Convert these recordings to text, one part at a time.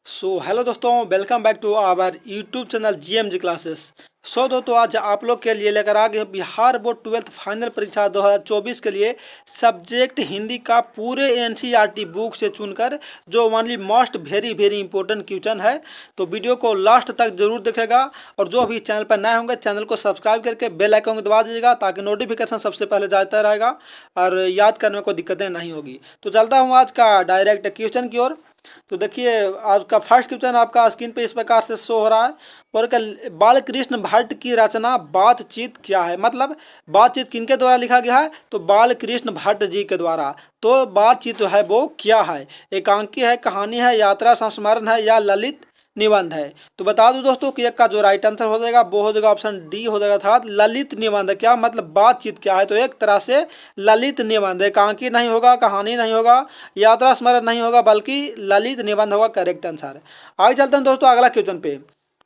Hello दोस्तों, welcome back to our YouTube channel GMG classes. दोस्तों आज आप लोग के लिए लेकर आ गए बिहार बोर्ड 12th फाइनल परीक्षा 2024 के लिए सब्जेक्ट हिंदी का पूरे एनसीईआरटी बुक से चुनकर जो only most very important question है। तो वीडियो को लास्ट तक जरूर देखेगा और जो भी चैनल पर नए होंगे चैनल को सब्सक्राइब करके बेल आइकन को दबा दीजिएगा ताकि नोटिफिकेशन सबसे पहले जाता रहेगा और याद करने में कोई दिक्कतें नहीं होगी। तो चलता हूँ आज का डायरेक्ट क्वेश्चन की ओर। तो देखिए आज का फर्स्ट क्वेश्चन आपका स्क्रीन पे इस प्रकार से शो हो रहा है। पर बाल कृष्ण भट्ट की रचना बातचीत क्या है, मतलब बातचीत किनके द्वारा लिखा गया है, तो बाल कृष्ण भट्ट जी के द्वारा। तो बातचीत जो है वो क्या है, एकांकी है, कहानी है, यात्रा संस्मरण है या ललित निबंध है। तो बता दूं दोस्तों कि एक का जो राइट आंसर हो जाएगा वो हो जाएगा ऑप्शन डी हो जाएगा था ललित निबंध। क्या मतलब बातचीत क्या है, तो एक तरह से ललित निबंध, एकांकी नहीं होगा, कहानी नहीं होगा, यात्रा स्मरण नहीं होगा, बल्कि ललित निबंध होगा करेक्ट आंसर। आगे चलते हैं दोस्तों अगला क्वेश्चन पे।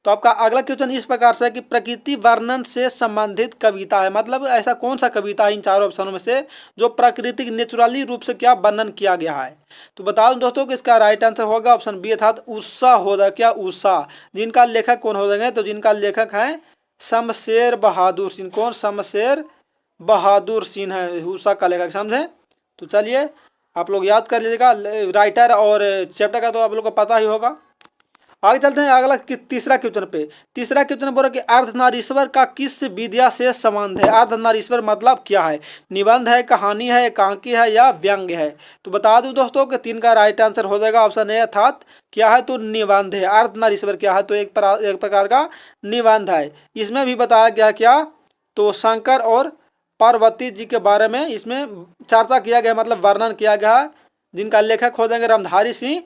तो आपका अगला क्वेश्चन इस प्रकार से है कि प्रकृति वर्णन से संबंधित कविता है, मतलब ऐसा कौन सा कविता है इन चारों ऑप्शनों में से जो प्राकृतिक नेचुरली रूप से क्या वर्णन किया गया है। तो बता दूं दोस्तों कि इसका राइट आंसर होगा ऑप्शन बी अर्थात उषा होगा। क्या उषा, जिनका लेखक कौन हो जाएंगे, तो जिनका लेखक है शमशेर बहादुर सिंह। कौन, शमशेर बहादुर सिंह है उषा का लेखक, समझे। तो चलिए आप लोग याद कर लीजिएगा, राइटर और चैप्टर का तो आप लोग को पता ही होगा। आगे चलते हैं अगला तीसरा क्वेश्चन पे। तीसरा क्वेश्चन बोला कि अर्धनारीश्वर का किस विद्या से संबंध है। अर्धनारीश्वर मतलब क्या है, निबंध है, कहानी है, एकांकी है या व्यंग्य है। तो बता दूं दोस्तों कि तीन का राइट आंसर हो जाएगा ऑप्शन ए अर्थात क्या है, तो निबंध है। अर्धनारीश्वर क्या है, तो एक प्रकार का निबंध है। इसमें भी बताया गया क्या, तो शंकर और पार्वती जी के बारे में इसमें चर्चा किया गया, मतलब वर्णन किया गया है, जिनका लेखक हो जाएंगे रामधारी सिंह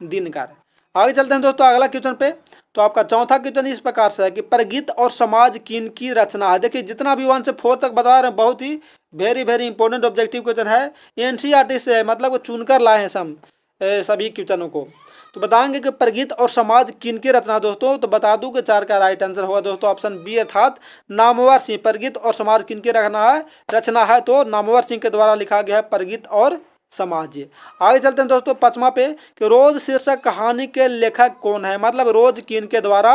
दिनकर। आगे चलते हैं दोस्तों अगला क्वेश्चन पे। तो आपका चौथा क्वेश्चन इस प्रकार से है कि प्रगीत और समाज किन की रचना है। देखिए जितना भी 1 से 4 तक बता रहे हैं बहुत ही वेरी इंपॉर्टेंट ऑब्जेक्टिव क्वेश्चन है, एनसीईआरटी से है, मतलब वो चुनकर लाए हैं सभी क्वेश्चनों को। तो बताएंगे कि प्रगीत और समाज किन की रचना है दोस्तों। तो बता दूं कि 4 का राइट आंसर होगा दोस्तों ऑप्शन बी अर्थात नामवर सिंह। प्रगीत और समाज किन की रचना है, तो नामवर सिंह के द्वारा लिखा गया है प्रगीत और समाज। आगे चलते हैं दोस्तों पांचवा पे कि रोज शीर्षक कहानी के लेखक कौन है, मतलब रोज किन के द्वारा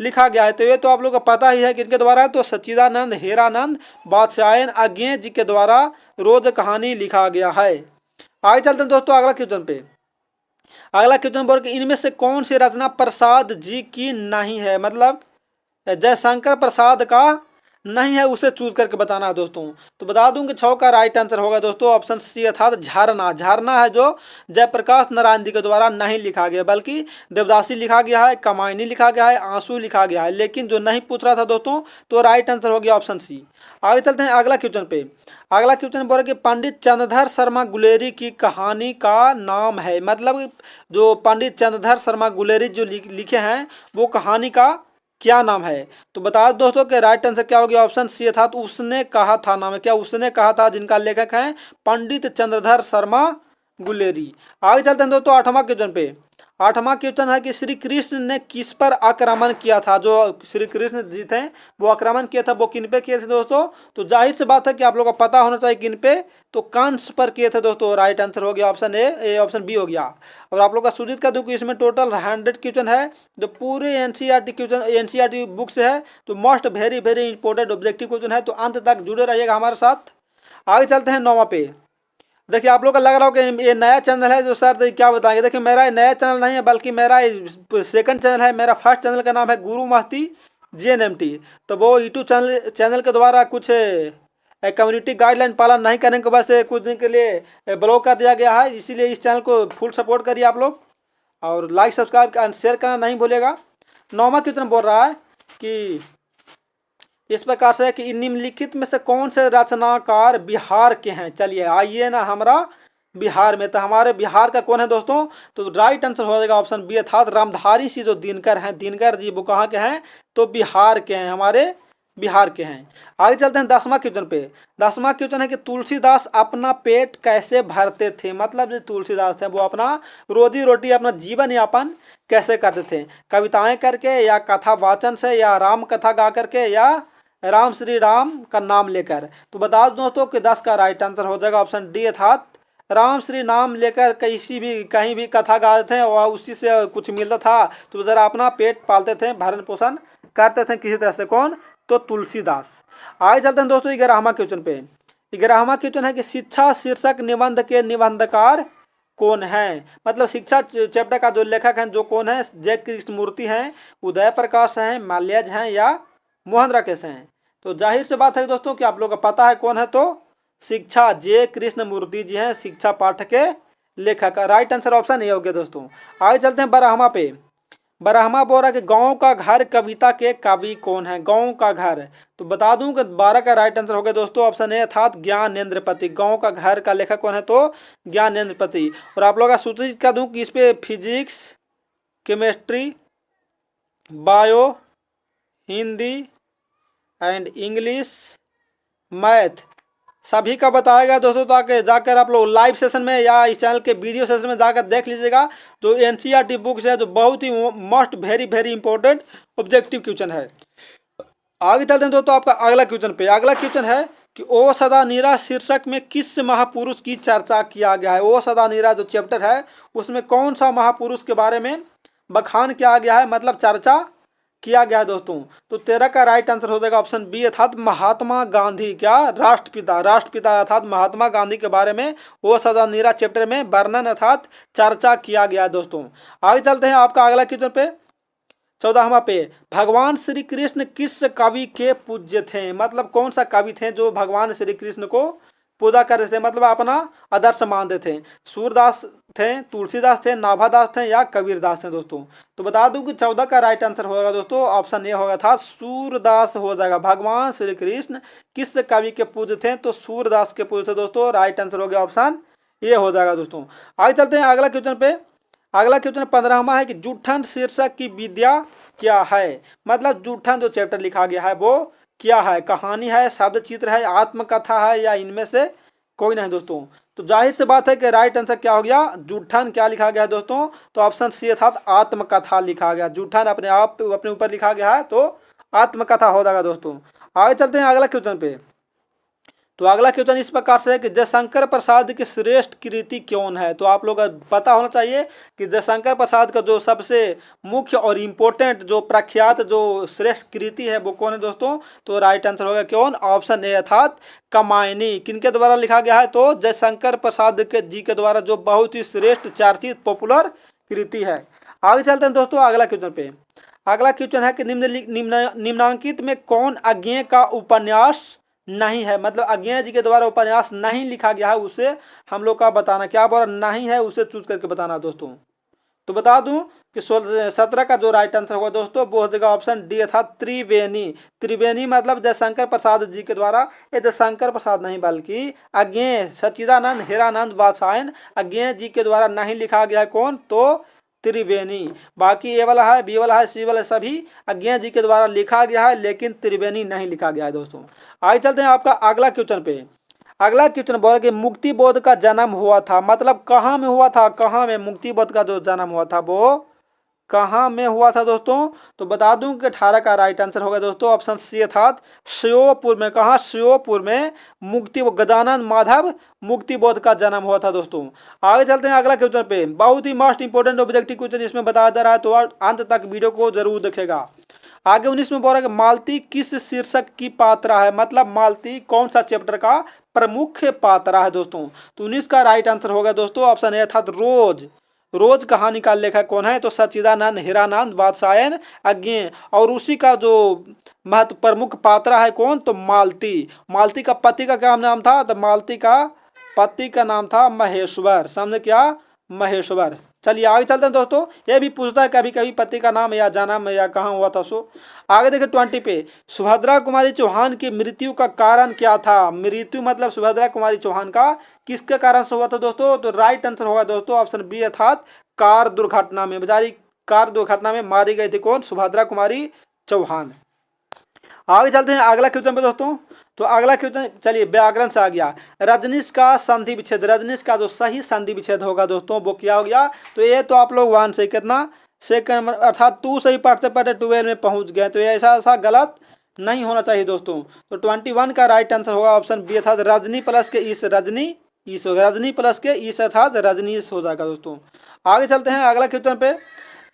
लिखा गया है। तो ये तो आप लोग को पता ही है किनके द्वारा है, तो सच्चिदानंद हीरानंद बादशायन अज्ञे जी के द्वारा रोज कहानी लिखा गया है। आगे चलते हैं दोस्तों अगला क्वेश्चन पे। अगला क्वेश्चन बोल कि इनमें से कौन सी रचना प्रसाद जी की नहीं है, मतलब जयशंकर प्रसाद का नहीं है, उसे चूज करके बताना है दोस्तों। तो बता दूं कि 6 का राइट आंसर होगा दोस्तों ऑप्शन सी अर्थात झरना। झरना है जो जयप्रकाश नारायण जी के द्वारा नहीं लिखा गया, बल्कि देवदासी लिखा गया है, कमायनी लिखा गया है, आंसू लिखा गया है, लेकिन जो नहीं पूछ रहा था दोस्तों तो राइट आंसर हो गया ऑप्शन सी। आगे चलते हैं अगला क्वेश्चन पे। अगला क्वेश्चन बोला कि पंडित चंद्रधर शर्मा गुलेरी की कहानी का नाम है, मतलब जो पंडित चंद्रधर शर्मा गुलेरी जो लिखे हैं वो कहानी का क्या नाम है। तो बता दोस्तों कि राइट आंसर क्या हो गया ऑप्शन सी था, तो उसने कहा था नाम है। क्या उसने कहा था, जिनका लेखक है पंडित चंद्रधर शर्मा गुलेरी। आगे चलते हैं दोस्तों 8वां क्वेश्चन पे। 8वां क्वेश्चन है कि श्री कृष्ण ने किस पर आक्रमण किया था। जो श्री कृष्ण जी थे वो आक्रमण किया था, वो किन पे किए थे दोस्तों। तो जाहिर सी बात है कि आप लोगों को पता होना चाहिए किन पे, तो कंस पर किए थे दोस्तों। राइट आंसर हो गया ऑप्शन ए, ऑप्शन बी हो गया। और आप लोग का सूचित कर दूं कि इसमें टोटल 100 क्वेश्चन है जो पूरे एनसीईआरटी क्वेश्चन एनसीईआरटी बुक से है, तो most very important objective question है, तो अंत तक जुड़े रहिएगा हमारे साथ। आगे चलते हैं 9वां पे। देखिए आप लोग का लग रहा हो कि ये नया चैनल है जो सर तो क्या बताएंगे। देखिए मेरा ये नया चैनल नहीं है, बल्कि मेरा सेकंड चैनल है। मेरा फर्स्ट चैनल का नाम है गुरु महती JNMT। तो वो यूट्यूब चैनल के द्वारा कुछ कम्युनिटी गाइडलाइन पालन नहीं करने के वजह से कुछ दिन के लिए ब्लॉक कर दिया गया है, इसीलिए इस चैनल को फुल सपोर्ट करिए आप लोग और लाइक सब्सक्राइब एंड शेयर करना नहीं भूलेगा। 9वां क्वेश्चन बोल रहा है कि इस प्रकार से कि निम्नलिखित में से कौन से रचनाकार बिहार के हैं। चलिए आइए ना हमारा बिहार में, तो हमारे बिहार का कौन है दोस्तों। तो राइट आंसर हो जाएगा ऑप्शन बी अर्थात रामधारी सिंह जो दिनकर हैं, दिनकर जी वो कहाँ के हैं, तो बिहार के हैं, हमारे बिहार के हैं। आगे चलते हैं 10वां क्वेश्चन पे। 10वां क्वेश्चन है कि तुलसीदास अपना पेट कैसे भरते थे, मतलब जो तुलसीदास थे वो अपना रोजी रोटी अपना जीवन यापन कैसे करते थे, कविताएं करके या कथा वाचन से या राम कथा गा करके या राम श्री राम का नाम लेकर। तो बता दो दोस्तों कि 10 का राइट आंसर हो जाएगा ऑप्शन डी अर्थात राम श्री नाम लेकर कहीं भी कथा गाते थे और उसी से कुछ मिलता था, तो ज़रा अपना पेट पालते थे, भरण पोषण करते थे किसी तरह से। कौन? तो तुलसीदास। आगे चलते हैं दोस्तों 11वां क्वेश्चन पे। 11वां क्वेश्चन है कि शिक्षा शीर्षक निबंध के निबंधकार कौन है? मतलब शिक्षा चैप्टर का जो लेखक हैं जो कौन है? जय कृष्ण मूर्ति हैं, उदय प्रकाश हैं, माल्याज हैं या मोहन राकेश हैं? तो जाहिर सी बात है दोस्तों कि आप लोग को पता है कौन है, तो शिक्षा जय कृष्ण मूर्ति जी हैं, शिक्षा पाठ के लेखक। राइट आंसर ऑप्शन ए हो गया दोस्तों। आगे चलते हैं 12वां पे। 12वां बोल रहा है कि गाँव का घर कविता के कवि कौन है? गाँव का घर, तो बता दूं कि 12 का राइट आंसर हो गया दोस्तों ऑप्शन ए अर्थात ज्ञानेंद्रपति। गाँव का घर का लेखक कौन है? तो ज्ञानेंद्रपति। और आप लोग का सूचित कर दूं कि इस पे physics, chemistry, bio, Hindi and English, math सभी का बताया गया दोस्तों, ताकि जाकर आप लोग लाइव सेशन में या इस चैनल के वीडियो सेशन में जाकर देख लीजिएगा। जो एनसीईआरटी बुक्स है, जो बहुत ही most very important objective question है। आगे चलते हैं दोस्तों आपका अगला क्वेश्चन पे। अगला क्वेश्चन है कि ओ सदा नीरा शीर्षक में किस महापुरुष की चर्चा किया गया है? ओ सदा नीरा जो चैप्टर है उसमें कौन सा महापुरुष के बारे में बखान किया गया है, मतलब चर्चा किया गया है दोस्तों? तो 13 का राइट आंसर हो जाएगा ऑप्शन बी अर्थात महात्मा गांधी। क्या? राष्ट्रपिता अर्थात महात्मा गांधी के बारे में वो सदा नीरा चैप्टर में वर्णन अर्थात चर्चा किया गया है दोस्तों। आगे चलते हैं आपका अगला क्वेश्चन पे 14वां पे। भगवान श्री कृष्ण किस कवि के पूज्य थे? मतलब कौन सा कवि थे जो भगवान श्री कृष्ण को पूजा करते थे, मतलब अपना आदर्श मानते थे? सूरदास थे, तुलसीदास थे, नाभादास थे या कबीरदास थे दोस्तों? तो बता दूं कि 14 का राइट आंसर होगा दोस्तों ऑप्शन ए होगा था सूरदास हो जाएगा। भगवान श्री कृष्ण किस कवि के पूज्य थे? तो सूरदास के पूज्य थे दोस्तों। राइट आंसर हो गया ऑप्शन ए हो जाएगा दोस्तों। आगे चलते हैं अगला क्वेश्चन पे। अगला क्वेश्चन 15वां है कि जूठन शीर्षक की विद्या क्या है? मतलब जूठन जो चैप्टर लिखा गया है वो क्या है? कहानी है, शब्द चित्र है, आत्मकथा है या इनमें से कोई नहीं दोस्तों? तो जाहिर सी बात है कि राइट आंसर क्या हो गया? जूठन क्या लिखा गया है दोस्तों? तो ऑप्शन सी अर्थात आत्मकथा लिखा गया। जूठन अपने आप अपने ऊपर लिखा गया है तो आत्मकथा हो जाएगा दोस्तों। आगे चलते हैं अगला क्वेश्चन पे। तो अगला क्वेश्चन इस प्रकार से है कि जयशंकर प्रसाद की श्रेष्ठ कृति कौन है? तो आप लोग को पता होना चाहिए कि जयशंकर प्रसाद का जो सबसे मुख्य और इम्पोर्टेंट जो प्रख्यात जो श्रेष्ठ कृति है वो कौन है दोस्तों? तो राइट आंसर होगा कौन? ऑप्शन ए अर्थात कमायनी। किनके द्वारा लिखा गया है? तो जयशंकर प्रसाद के जी के द्वारा, जो बहुत ही श्रेष्ठ चर्चित पॉपुलर कृति है। आगे चलते हैं दोस्तों अगला क्वेश्चन पे। अगला क्वेश्चन है कि निम्नांकित में कौन अज्ञेय का उपन्यास नहीं है? मतलब अज्ञेय जी के द्वारा उपन्यास नहीं लिखा गया है, उसे हम लोग का बताना। क्या बोला? नहीं है, उसे चूज करके बताना दोस्तों। तो बता दूं कि 17 का जो राइट आंसर होगा दोस्तों वो हो जाएगा ऑप्शन डी अर्थात त्रिवेणी। त्रिवेणी मतलब जयशंकर प्रसाद जी के द्वारा, ये जयशंकर प्रसाद नहीं बल्कि अज्ञेय सच्चिदानंद हीरानंद वात्सायन अज्ञेय जी के द्वारा नहीं लिखा गया है। कौन? तो त्रिवेणी। बाकी ए वाला है, बी वाला है, सी वाला सभी अज्ञेय जी के द्वारा लिखा गया है, लेकिन त्रिवेणी नहीं लिखा गया है दोस्तों। आगे चलते हैं आपका अगला क्वेश्चन पे। अगला क्वेश्चन बोला कि मुक्ति बोध का जन्म हुआ था, मतलब कहाँ में हुआ था? कहाँ में मुक्ति बोध का जो जन्म हुआ था वो कहाँ में हुआ था दोस्तों? तो बता दूं कि 18 का राइट आंसर होगा दोस्तों ऑप्शन सी अर्थात श्योपुर में। कहाँ? श्योपुर में मुक्ति गजानन माधव मुक्ति बोध का जन्म हुआ था दोस्तों। आगे चलते हैं अगला क्वेश्चन पे। बहुत ही मोस्ट इंपोर्टेंट ऑब्जेक्टिव क्वेश्चन इसमें बताया जा रहा है, तो अंत तक वीडियो को जरूर देखेगा। आगे 19 में बोल रहा है कि मालती किस शीर्षक की पात्रा है? मतलब मालती कौन सा चैप्टर का प्रमुख पात्रा है दोस्तों? तो 19 का राइट आंसर होगा दोस्तों ऑप्शन ए अर्थात रोज कहानी का लेखक कौन है? तो सच्चिदानंद हीरानंद वात्सायन अज्ञेय। और उसी का जो महत्व प्रमुख पात्रा है कौन? तो मालती। मालती का पति का क्या नाम था? तो मालती का पति का नाम था महेश्वर। समझे क्या? महेश्वर। चलिए आगे चलते हैं दोस्तों। ये भी पूछता है कभी कभी पति का नाम या जन्म या कहाँ हुआ था। सो आगे देखिए 20 पे। सुभद्रा कुमारी चौहान की मृत्यु का कारण क्या था? मृत्यु मतलब सुभद्रा कुमारी चौहान का किसके कारण से हुआ था दोस्तों? तो राइट आंसर होगा दोस्तों ऑप्शन बी अर्थात कार दुर्घटना में। बेचारी कार दुर्घटना में मारी गई थी। कौन? सुभद्रा कुमारी चौहान। आगे चलते हैं अगला क्वेश्चन पे दोस्तों। तो अगला क्वेश्चन चलिए व्याकरण से आ गया। रजनीश का संधि विच्छेद, रजनीश का जो सही संधि विच्छेद होगा दोस्तों वो क्या हो गया? तो ये तो आप लोग 1 से कितना सेकंड अर्थात 2 से ही पढ़ते पढ़ते 12 में पहुंच गए, तो ये ऐसा गलत नहीं होना चाहिए दोस्तों। तो 21 का राइट आंसर होगा ऑप्शन बी अर्थात रजनी प्लस के इस रजनी ईस हो गया, रजनी प्लस के ईस अर्थात रजनीश हो जाएगा दोस्तों। आगे चलते हैं अगला क्वेश्चन पे।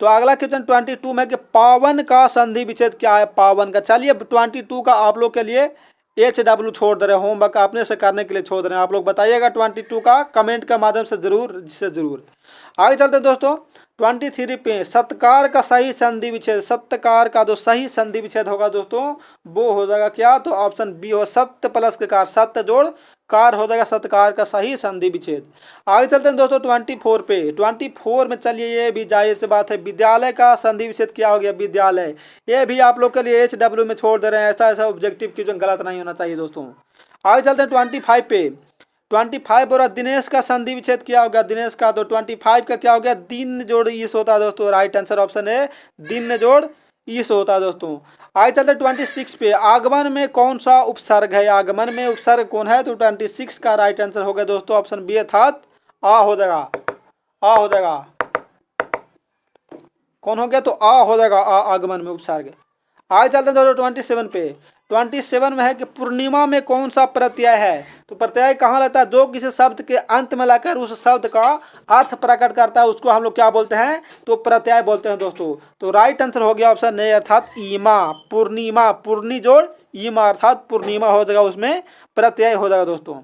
तो अगला क्वेश्चन 22 में कि पावन का संधि विच्छेद क्या है, पावन का। चलिए 22 का आप लोग के लिए HW छोड़ दे रहे हैं, होमवर्क अपने से करने के लिए छोड़ दे रहे हैं। आप लोग बताइएगा 22 का कमेंट के माध्यम से जरूर। आगे चलते हैं दोस्तों 23 पे, सत्कार का सही संधि विच्छेद। सत्कार का जो सही संधि विच्छेद होगा दोस्तों वो हो जाएगा क्या, तो ऑप्शन बी हो, सत्य प्लस के कार, सत्य जोड़ कार हो जाएगा सत्कार का सही संधि विच्छेद। आगे चलते हैं दोस्तों 24 पे। 24 में चलिए ये भी जाहिर सी बात है, विद्यालय का संधि विच्छेद क्या हो गया, विद्यालय। ये भी आप लोग के लिए HW में छोड़ दे रहे हैं, ऐसा ऑब्जेक्टिव क्वेश्चन गलत नहीं होना चाहिए दोस्तों। आगे चलते हैं 25 पे। 25 और दिनेश का संधि विच्छेद क्या हो गया, दिनेश का। तो 25 का क्या हो गया, दिन जोड़ ईस होता है दोस्तों, राइट आंसर ऑप्शन है दिन जोड़ ईस होता है दोस्तों। आगे चलते 26 पे, आगमन में कौन सा उपसर्ग है, आगमन में उपसर्ग कौन है। तो 26 का राइट आंसर हो गया दोस्तों ऑप्शन बी अर्थात आ हो जाएगा, आ हो जाएगा। कौन हो गया, तो आ हो जाएगा, आ आगमन में उपसर्ग। आगे चलते हैं दोस्तों 27 पे। 27 में है कि पूर्णिमा में कौन सा प्रत्यय है। तो प्रत्यय कहाँ लगता है, जो किसी शब्द के अंत में लाकर उस शब्द का अर्थ प्रकट करता है उसको हम लोग क्या बोलते हैं, तो प्रत्यय बोलते हैं दोस्तों। तो राइट आंसर हो गया ऑप्शन ए अर्थात ईमा, पूर्णिमा, पूर्णी जोड़ ईमा अर्थात पूर्णिमा हो जाएगा, उसमें प्रत्यय हो जाएगा दोस्तों।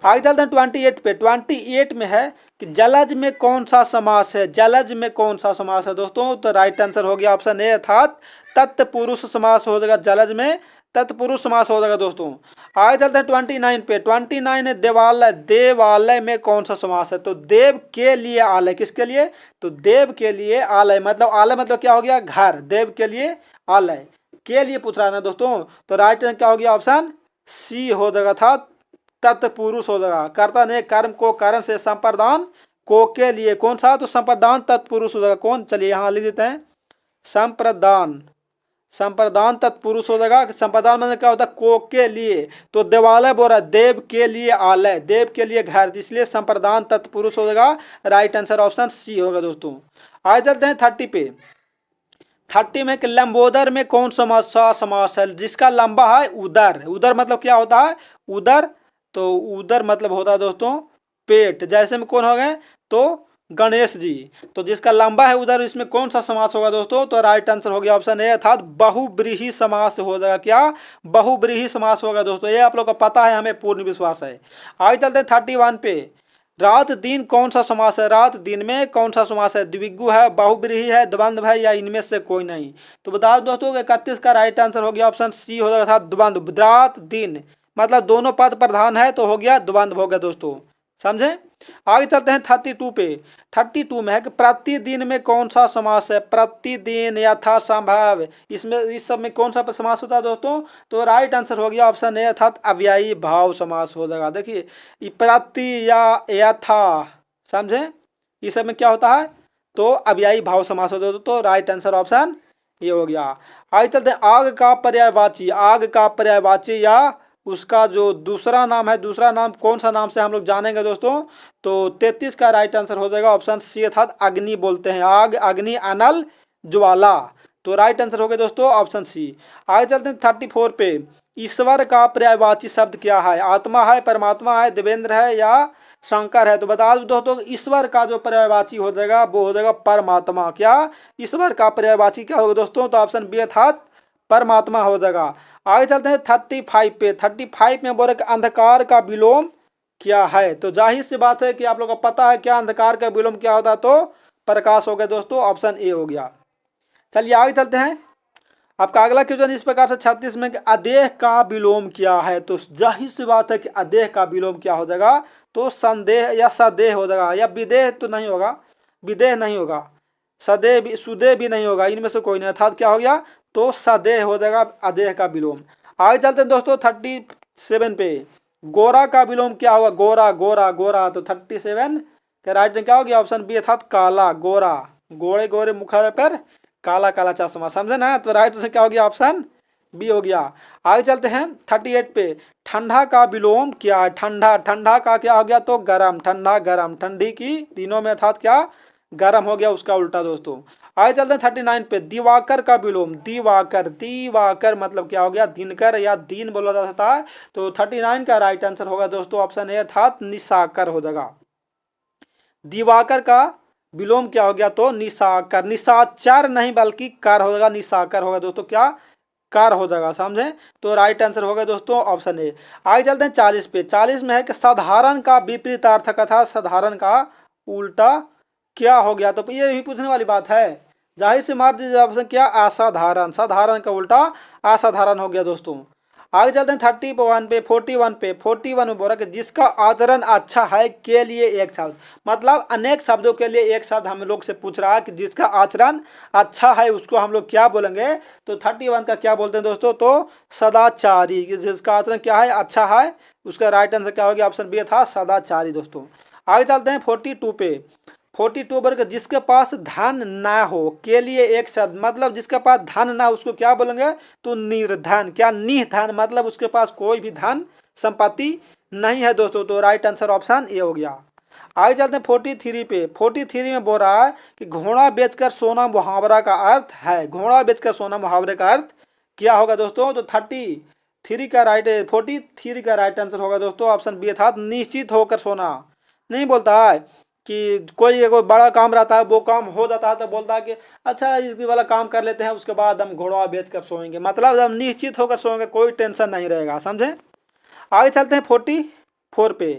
आगे चलते हैं 28 पे। 28 में है कि जलज में कौन सा समास है, जलज में कौन सा समास है दोस्तों। तो राइट आंसर हो गया ऑप्शन ए अर्थात तत्पुरुष समास हो जाएगा, जलज में तत्पुरुष समास हो जाएगा दोस्तों। आगे चलते हैं 29 पे। 29 है देवालय, देवालय में कौन सा समास है। तो देव के लिए आलय, किसके लिए, तो देव के लिए आलय, मतलब आलय मतलब क्या हो गया, घर, देव के लिए आलय के लिए पूछ रहा है ना दोस्तों। तो राइट आंसर क्या हो गया ऑप्शन सी हो जाएगा था तत्पुरुष हो जाएगा। कर्ता ने कर्म को कारण से संप्रदान को के लिए कौन सा, तो संप्रदान तत्पुरुष हो जाएगा कौन। चलिए यहाँ लिख देते हैं संप्रदान, संप्रदान तत्पुरुष हो जाएगा। संप्रदान मतलब क्या होता है, को के लिए। तो देवालय बोल रहा है देव के लिए आलय, देव के लिए घर, इसलिए संप्रदान तत्पुरुष हो जाएगा, राइट आंसर ऑप्शन सी होगा दोस्तों। आगे चलते हैं 30 पे। 30 में कि लंबोदर में कौन सा समास है, जिसका लंबा है उदर। उदर मतलब क्या होता है, उदर। तो उदर मतलब होता है दोस्तों पेट, जैसे में कौन हो गए, तो गणेश जी। तो जिसका लंबा है उधर, इसमें कौन सा समास होगा दोस्तों। तो राइट आंसर हो गया ऑप्शन ए अर्थात बहुब्रीही समास हो जाएगा, क्या बहुब्रीही समास होगा दोस्तों। ये आप लोग को पता है, हमें पूर्ण विश्वास है। आगे चलते हैं 31 पे। रात दिन कौन सा समास है, रात दिन में कौन सा समास है, द्विगु है, बहुब्रीही है, द्वंद्व है, या इनमें से कोई नहीं। तो बता दोस्तों 31 का राइट आंसर हो गया ऑप्शन सी हो जाएगा द्वंद्व। रात दिन मतलब दोनों पद प्रधान है, तो हो गया द्वंद्व हो गया दोस्तों, समझे। आगे चलते हैं 32 पे। 32 में है कि प्रतिदिन में कौन सा समास है, प्रतिदिन, यथा संभव, इसमें इस सब में कौन सा समास होता है दोस्तों। तो राइट आंसर हो गया ऑप्शन ए अर्थात अव्ययी भाव समास हो जाएगा। देखिए प्रति या यथा, समझे, इस सब में क्या होता है, तो अव्ययी भाव समास होता है। तो राइट आंसर ऑप्शन ये हो गया। आगे चलते हैं आग का पर्यायवाची, आग का पर्यायवाची या उसका जो दूसरा नाम है, दूसरा नाम कौन सा नाम से हम लोग जानेंगे दोस्तों। तो 33 का राइट आंसर हो जाएगा ऑप्शन सी अर्थात अग्नि बोलते हैं, आग, अग्नि, अनल, ज्वाला। तो राइट आंसर हो गया दोस्तों ऑप्शन सी। आगे चलते हैं 34 पे। ईश्वर का पर्यायवाची शब्द क्या है, आत्मा है, परमात्मा है, देवेंद्र है, या शंकर है। तो बता दो दोस्तों ईश्वर का जो पर्यायवाची हो जाएगा वो हो जाएगा परमात्मा। क्या ईश्वर का पर्यायवाची क्या होगा दोस्तों, तो ऑप्शन बी अर्थात परमात्मा हो जाएगा। आगे चलते हैं 35 पे। 35 में बोले अंधकार का विलोम क्या है। तो जाहिर सी बात है कि आप लोगों को पता है क्या अंधकार का विलोम क्या होता है, तो प्रकाश हो गया दोस्तों, ऑप्शन ए हो गया। चलिए आगे चलते हैं। आपका अगला क्वेश्चन इस प्रकार से 36 में कि अदेह का विलोम क्या है। तो जाहिर सी बात है कि अदेह का विलोम क्या हो जाएगा, तो संदेह या सदेह हो जाएगा, या विदेह तो नहीं होगा, विदेह नहीं होगा, सदेह भी, सुदेह भी नहीं होगा, इनमें से कोई नहीं, अर्थात क्या हो गया, तो सदेह हो जाएगा अदेह का विलोम। आगे चलते हैं दोस्तों 37 पे। गोरा का विलोम क्या होगा, गोरा, गोरा, गोरा। तो 37 के राइट में क्या हो गया ऑप्शन बी अर्थात काला, गोरा, गोरे गोरे मुखा पर काला काला चश्मा, समझे ना। तो राइट में क्या हो गया ऑप्शन बी हो गया। आगे चलते हैं 38 पे। ठंडा का विलोम क्या है, ठंडा, ठंडा का क्या हो गया, तो गरम, ठंडा गरम, ठंडी की दिनों में अर्थात क्या गरम हो गया, उसका उल्टा दोस्तों। आगे चलते हैं 39 पे, दिवाकर का विलोम। दिवाकर, दिवाकर मतलब क्या हो गया, दिनकर या दिन बोला जा सकता है। तो 39 का राइट आंसर होगा दोस्तों ऑप्शन ए अर्थात निशाकर हो जाएगा। दिवाकर का विलोम क्या हो गया, तो निशाकर, निशाचर नहीं बल्कि कर हो जाएगा, निशाकर होगा दोस्तों, क्या कार हो जाएगा, समझे। तो राइट आंसर होगा दोस्तों ऑप्शन ए। आगे चलते हैं 40 पे, 40 में है कि साधारण का विपरीतार्थक था, साधारण का उल्टा क्या हो गया, तो ये भी पूछने वाली बात है, जाहिर से मार दीजिए ऑप्शन क्या, असाधारण, साधारण का उल्टा असाधारण हो गया दोस्तों। आगे चलते हैं 31 पे, 41 में बोला कि जिसका आचरण अच्छा है के लिए एक शब्द, मतलब अनेक शब्दों के लिए एक शब्द हम लोग से पूछ रहा है कि जिसका आचरण अच्छा है उसको हम लोग क्या बोलेंगे। तो 31 का क्या बोलते हैं दोस्तों, तो सदाचारी, जिसका आचरण क्या है, अच्छा है, उसका राइट आंसर क्या हो गया, ऑप्शन बी था सदाचारी दोस्तों। आगे चलते हैं 42 पे, 42 वर्ग जिसके पास धन ना हो के लिए एक शब्द, मतलब जिसके पास धन ना उसको क्या बोलेंगे, तो निर्धन, क्या निधन, मतलब उसके पास कोई भी धन संपत्ति नहीं है दोस्तों। तो राइट आंसर ऑप्शन ए हो गया। आगे चलते हैं 43 पे, 43 में बोल रहा है कि घोड़ा बेचकर सोना मुहावरा का अर्थ है, घोड़ा बेचकर सोना मुहावरे का अर्थ क्या होगा दोस्तों, तो 43 का राइट 43 का राइट आंसर होगा दोस्तों ऑप्शन बी था निश्चित होकर सोना। नहीं बोलता है कि कोई बड़ा काम रहता है वो काम हो जाता है तो बोलता है कि अच्छा इसकी वाला काम कर लेते हैं उसके बाद हम घोड़ा बेच कर सोएंगे, मतलब हम निश्चित होकर सोएंगे, कोई टेंशन नहीं रहेगा, समझे। आगे चलते हैं 44 पे,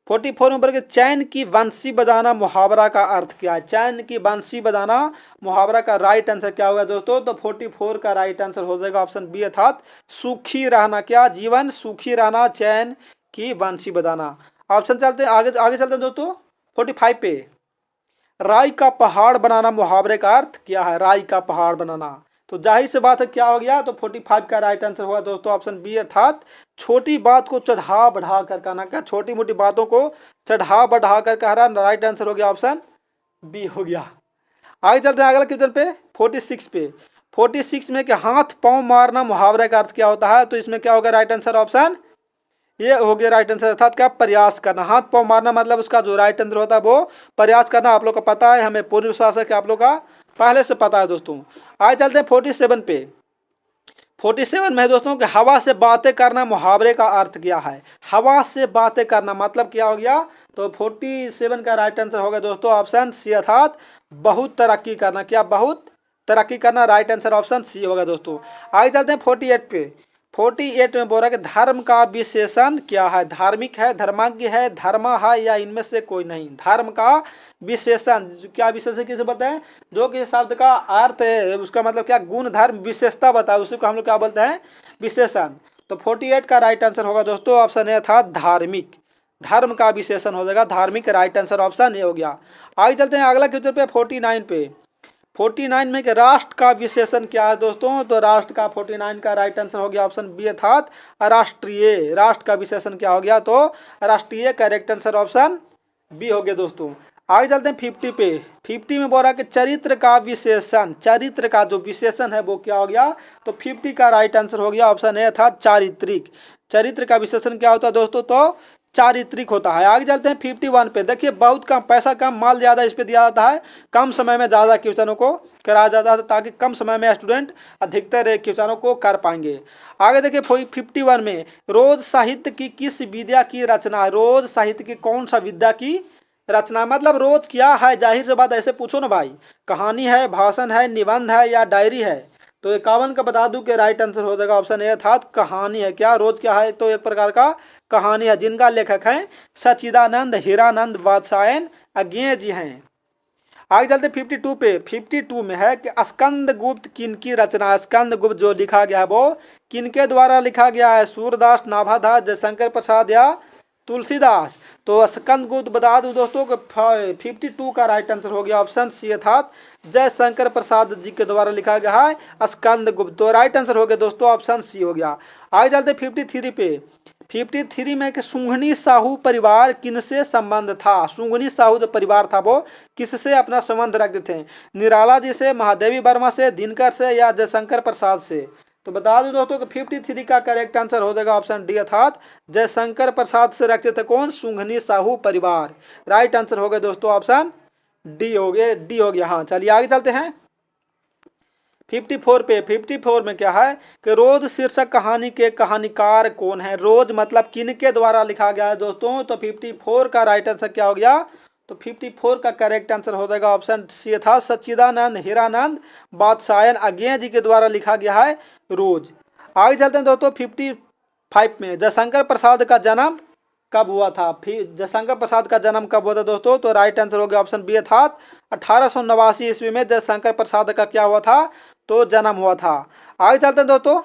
44 में बोले चैन की बंसी बजाना मुहावरा का अर्थ क्या है, चैन की बंसी बजाना मुहावरा का राइट आंसर क्या होगा दोस्तों, तो 44 का राइट आंसर हो जाएगा ऑप्शन बी अर्थात सुखी रहना, क्या जीवन सुखी रहना, चैन की बंसी बजाना। ऑप्शन चलते आगे आगे चलते हैं दोस्तों 45 पे, राई का पहाड़ बनाना मुहावरे का अर्थ क्या है, राई का पहाड़ बनाना। तो जाहिर से बात है क्या हो गया, तो 45 का राइट आंसर होगा दोस्तों ऑप्शन बी अर्थात छोटी बात को चढ़ा बढ़ा कर कहना, क्या छोटी मोटी बातों को चढ़ा बढ़ा कर कह रहा, राइट आंसर हो गया ऑप्शन बी हो गया। आगे चलते हैं अगला क्वेश्चन पे 46 पे, 46 में कि हाथ पांव मारना मुहावरे का अर्थ क्या होता है, तो इसमें क्या होगा राइट आंसर ऑप्शन ये हो गया राइट आंसर अर्थात क्या प्रयास करना, हाथ पांव मारना मतलब उसका जो राइट आंसर होता है वो प्रयास करना, आप लोग को पता है, हमें पूर्ण विश्वास है कि आप लोग का पहले से पता है दोस्तों। आगे चलते हैं 47 पे, 47 में है दोस्तों कि हवा से बातें करना मुहावरे का अर्थ क्या है, हवा से बातें करना मतलब क्या हो गया, तो 47 का राइट आंसर होगा दोस्तों ऑप्शन सी अर्थात बहुत तरक्की करना, क्या बहुत तरक्की करना, राइट आंसर ऑप्शन सी होगा दोस्तों। आगे चलते हैं 48 पे, 48 में बोल रहा है कि धर्म का विशेषण क्या है, धार्मिक है, धर्माज्ञ है, धर्मा है या इनमें से कोई नहीं। धर्म का विशेषण, क्या विशेषण किसे बोलते हैं, जो कि शब्द का अर्थ है उसका मतलब क्या गुण धर्म विशेषता बताए उसी को हम लोग क्या बोलते हैं विशेषण। तो 48 का राइट आंसर होगा दोस्तों ऑप्शन ए था धार्मिक, धर्म का विशेषण हो जाएगा धार्मिक, राइट आंसर ऑप्शन ए हो गया। आगे चलते हैं अगला क्वेश्चन पे 49 पे, 49 में कि राष्ट्र का विशेषण क्या है दोस्तों, तो राष्ट्र का 49 का राइट आंसर हो गया ऑप्शन बी अर्थात राष्ट्रीय, राष्ट्र का विशेषण क्या हो गया, तो राष्ट्रीय, करेक्ट आंसर ऑप्शन बी हो गया दोस्तों। आगे चलते हैं 50 पे, 50 में बोल रहा है कि चरित्र का विशेषण, चरित्र का जो विशेषण है वो क्या हो गया, तो 50 का राइट आंसर हो गया ऑप्शन ए अर्थात चारित्रिक, चरित्र का विशेषण क्या होता है दोस्तों, तो चारित्रिक होता है। आगे चलते हैं 51 पे, देखिए बहुत कम पैसा कम माल ज़्यादा इस पे दिया जाता है, कम समय में ज़्यादा क्वेश्चनों को कराया जाता है ताकि कम समय में स्टूडेंट अधिकतर क्वेश्चनों को कर पाएंगे। आगे देखिए 51 में रोज साहित्य की किस विद्या की रचना, रोज साहित्य की कौन सा विद्या की रचना, मतलब रोज क्या है, जाहिर से बात ऐसे पूछो ना भाई, कहानी है, भाषण है, निबंध है या डायरी है। तो 51 का बता दूं कि राइट आंसर हो जाएगा ऑप्शन ए अर्थात कहानी है, क्या रोज क्या है, तो एक प्रकार का कहानी है, जिनका लेखक हैं सच्चिदानंद हीरानंद वात्सायन अज्ञेय जी हैं। आगे चलते 52 पे, 52 में है कि स्कंद गुप्त किनकी रचना, स्कंद गुप्त जो लिखा गया है वो किनके द्वारा लिखा गया है, सूरदास, नाभादास, जयशंकर प्रसाद या तुलसीदास। तो स्कंद गुप्त बता दूं दोस्तों कि 52 का राइट आंसर हो गया ऑप्शन सी अर्थात जयशंकर प्रसाद जी के द्वारा लिखा गया है स्कंद गुप्त, तो राइट आंसर हो गया दोस्तों ऑप्शन सी हो गया। आगे चलते 53 पे, 53 में कि सुंघनी साहू परिवार किनसे संबंध था, सुंघनी साहू जो परिवार था वो किससे अपना संबंध रखते थे, निराला जी से, महादेवी वर्मा से, दिनकर से या जयशंकर प्रसाद से। तो बता दूं दोस्तों कि 53 का करेक्ट आंसर हो जाएगा ऑप्शन डी अर्थात जयशंकर प्रसाद से रखते थे कौन, सुंघनी साहू परिवार, राइट आंसर हो गया दोस्तों ऑप्शन डी हो गया, डी हो गया। हाँ चलिए आगे चलते हैं 54 पे 54 में क्या है कि रोज शीर्षक कहानी के कहानीकार कौन है। रोज मतलब किन के द्वारा लिखा गया है दोस्तों। तो 54 का राइट आंसर क्या हो गया। तो 54 का करेक्ट आंसर हो जाएगा ऑप्शन सी था सच्चिदानंद हीरानंद बादशायन अज्ञे जी के द्वारा लिखा गया है रोज। आगे चलते हैं दोस्तों 55 में जयशंकर प्रसाद का जन्म कब हुआ था। जयशंकर प्रसाद का जन्म कब हुआ था दोस्तों। तो राइट आंसर हो गया ऑप्शन बी था 1889 ईस्वी में जयशंकर प्रसाद का क्या हुआ था तो जन्म हुआ था। आगे चलते हैं दोस्तों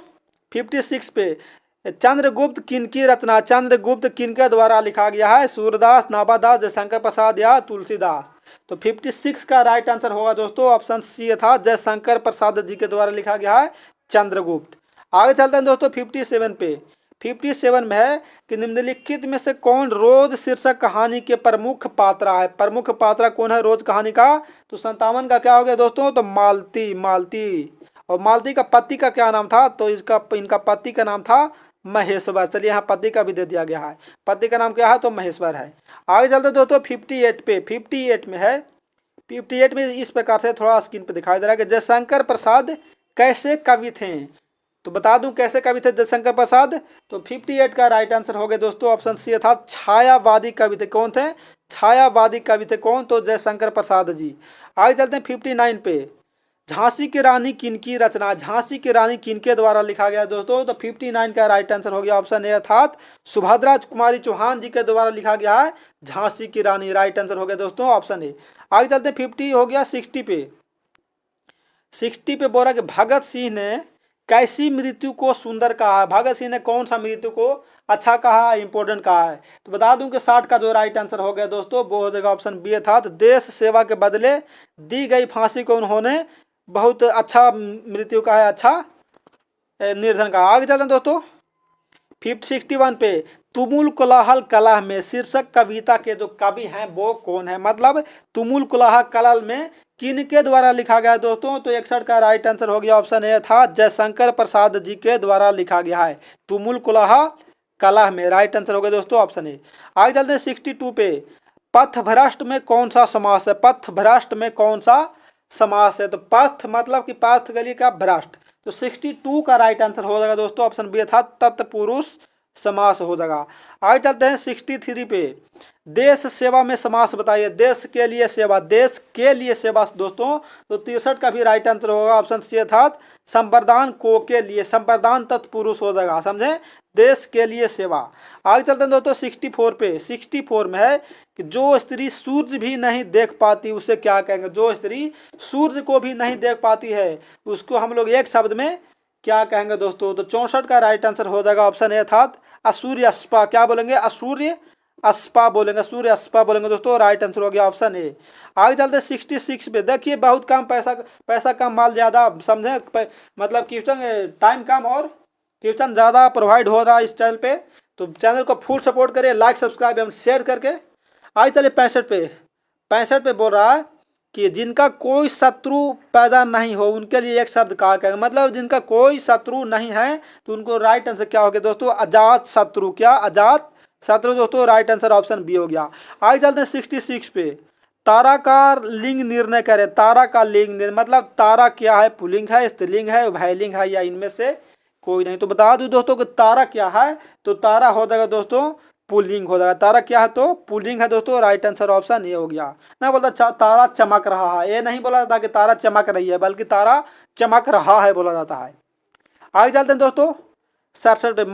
56 पे चंद्रगुप्त किनकी रचना चंद्रगुप्त किनके द्वारा लिखा गया है। सूरदास नाभादास जयशंकर प्रसाद या तुलसीदास। तो 56 का राइट आंसर होगा दोस्तों ऑप्शन सी था जयशंकर प्रसाद जी के द्वारा लिखा गया है चंद्रगुप्त। आगे चलते हैं दोस्तों 57 पे 57 में है कि निम्नलिखित में से कौन रोज शीर्षक कहानी के प्रमुख पात्र है। प्रमुख पात्र कौन है रोज कहानी का। तो 57 का क्या हो गया दोस्तों। तो मालती मालती और मालती का पति का क्या नाम था। तो इनका पति का नाम था महेश्वर। चलिए यहाँ पति का भी दे दिया गया है। पति का नाम क्या है तो महेश्वर है। आगे चलते दोस्तों 58 पे 58 में है 58 में इस प्रकार से थोड़ा स्क्रीन पे दिखाई दे रहा है कि जयशंकर प्रसाद कैसे कवि थे। तो बता दूं कैसे कवि थे जयशंकर प्रसाद। तो 58 का राइट आंसर हो गया दोस्तों ऑप्शन सी था छायावादी कवि थे। कौन थे छायावादी कवि थे कौन तो जयशंकर प्रसाद जी। आगे चलते हैं 59 पे झांसी की रानी किनकी रचना झांसी की रानी किनके द्वारा लिखा गया दोस्तों। तो 59 का राइट आंसर हो गया ऑप्शन ए अर्थात सुभद्रा कुमारी चौहान जी के द्वारा लिखा गया है झांसी की रानी। राइट आंसर हो गया दोस्तों ऑप्शन ए। आगे चलते 50 हो गया 60 पे 60 पे बोला कि भगत सिंह ने कैसी मृत्यु को सुंदर कहा है। भगत सिंह ने कौन सा मृत्यु को अच्छा कहा इंपॉर्टेंट कहा है। तो बता दूं कि 60 का जो राइट आंसर हो गया दोस्तों वो हो जाएगा ऑप्शन बी था देश सेवा के बदले दी गई फांसी को उन्होंने बहुत अच्छा मृत्यु का है अच्छा निर्धन का। आगे चलते हैं दोस्तों 61 पे तुमुल कोलाहल कला में शीर्षक कविता के जो कवि हैं वो कौन है। मतलब तुमुल कोलाहल कला में किनके द्वारा लिखा गया है दोस्तों। तो 61 का राइट आंसर हो गया ऑप्शन ए था जयशंकर प्रसाद जी के द्वारा लिखा गया है तुमुल कोलाहल कला में। राइट आंसर हो गया दोस्तों ऑप्शन ए। आगे चलते हैं 62 पे पथभ्रष्ट में कौन सा समास है। पथभ्रष्ट में कौन सा समास है। तो पथ मतलब कि पथ गली का भ्रष्ट। तो 62 का राइट आंसर हो जाएगा दोस्तों ऑप्शन बी था तत्पुरुष समास हो जाएगा। आगे चलते हैं 63 पे देश सेवा में समास बताइए। देश के लिए सेवा देश के लिए सेवा दोस्तों। तो 63 का भी राइट आंसर होगा ऑप्शन सी था संप्रदान को के लिए संप्रदान तत्पुरुष हो जाएगा समझे देश के लिए सेवा। आगे चलते हैं दोस्तों 64 पे 64 में है कि जो स्त्री सूर्य भी नहीं देख पाती उसे क्या कहेंगे। जो स्त्री सूर्य को भी नहीं देख पाती है उसको हम लोग एक शब्द में क्या कहेंगे दोस्तों। तो 64 का राइट आंसर हो जाएगा ऑप्शन ए था असूर्य अस्पा। क्या बोलेंगे असूर्य अस्पा बोलेंगे सूर्य अस्पा बोलेंगे दोस्तों। राइट आंसर हो गया ऑप्शन ए। आगे चलते 66 पे देखिए बहुत कम पैसा कम माल ज़्यादा समझे मतलब क्वेश्चन टाइम कम और क्वेश्चन ज़्यादा प्रोवाइड हो रहा है इस चैनल पे। तो चैनल को फुल सपोर्ट करिए लाइक सब्सक्राइब एवं शेयर करके। आगे चलिए 65 पे बोल रहा है कि जिनका कोई शत्रु पैदा नहीं हो उनके लिए एक शब्द कहा गया। मतलब जिनका कोई शत्रु नहीं है तो उनको राइट आंसर क्या हो गया दोस्तों अजात शत्रु। क्या अजात शत्रु दोस्तों। राइट आंसर ऑप्शन बी हो गया। आगे चलते हैं 66 पे तारा का लिंग निर्णय करें। तारा का लिंग मतलब तारा क्या है पुल्लिंग है स्त्रीलिंग है उभयलिंग है या इनमें से कोई नहीं। तो बता दूं दोस्तों कि तारा क्या है। तो तारा हो जाएगा दोस्तों पुल्लिंग हो जाएगा। तारा क्या है तो पुल्लिंग है दोस्तों। राइट आंसर ऑप्शन ये हो गया। ना बोलता तारा चमक रहा है ये नहीं बोला जाता कि तारा चमक रही है बल्कि तारा चमक रहा है बोला जाता है। आगे चलते हैं दोस्तों 67 पे